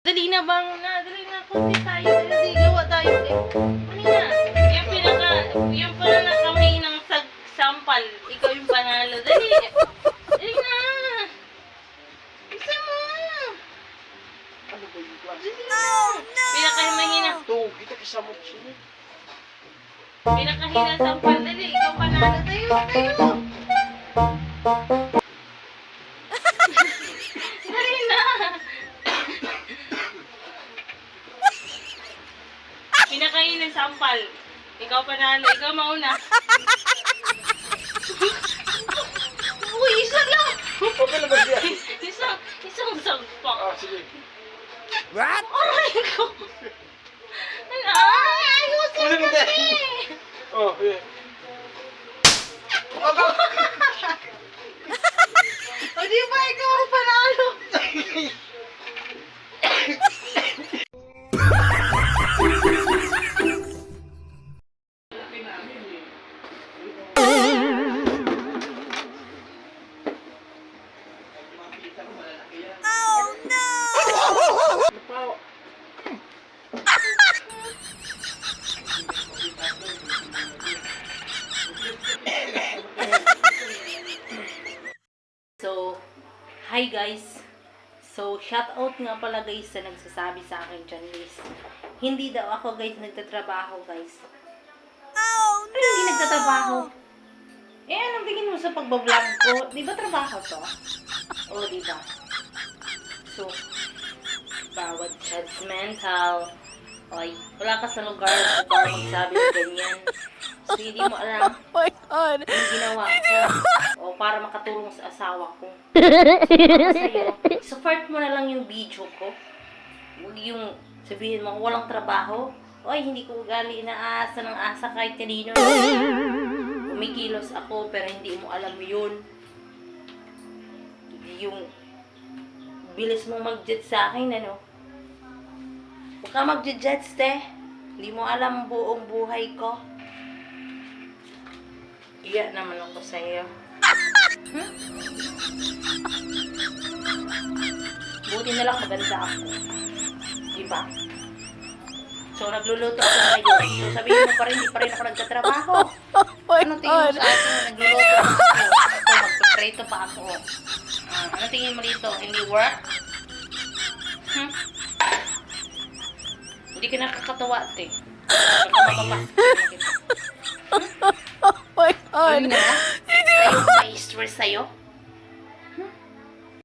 Dali na bang na, dali na kunti tayo. Dali, gawa tayo eh. Ano na? Yung pala na kamay ng sampal. Ikaw yung panalo. Dali. Dali na. Isa mo. Ano ba yung klase? Dali na. Pinakahimahina. Ito, kita kasamot siya. Pinakahina sampal. Dali, ikaw panalo. Tayo, tayo. Dali na. Pinakain ng sampal. Ikaw panalo. Ikaw mauna. Uy, isa lang. Okay na ba siya? Isang sagpak. Ah, sige. What? Aray ko. Ay, ayusin Ano ba kasi. Oh, yeah. O di ba ikaw ang panalo? So, hi guys. So, shout out nga pala guys sa nagsasabi sa akin dyan guys. Hindi daw ako guys nagtatrabaho guys. Oh Ano hindi nagtatrabaho? Eh, anong tingin mo sa pagbablog ko? Di ba trabaho to? O, di ba? So, bawat judgmental. Oy, wala ka sa lugar para magsabi ng ganyan. So, hindi mo alam my God. yung ginawa ko. O, para makatulong sa asawa ko. Ako sa'yo, support mo na lang yung video ko. Huwag yung sabihin mo, walang trabaho. Oy, hindi ko ugali na asa ng asa kahit kanino. Kumikilos ako, pero hindi mo alam yun. Yung bilis mo mag-judge sa akin, ano? Huwag ka mag-judge, te. Hindi mo alam buong buhay ko. Iya naman ako sa'yo. Buti na lang maganda ako. Diba? So, nagluluto ako ngayon. So, sabihin mo pa rin, di pa rin ako nagtatrabaho. Ano tingin mo sa akin? Nagluluto ako. Ito, magpapreto pa ako. Ano tingin mo dito? Hindi work? Hindi ka nakakatawa, te. Baka mapapasok. Oh my God. Ano na? Ayaw may stress sa'yo?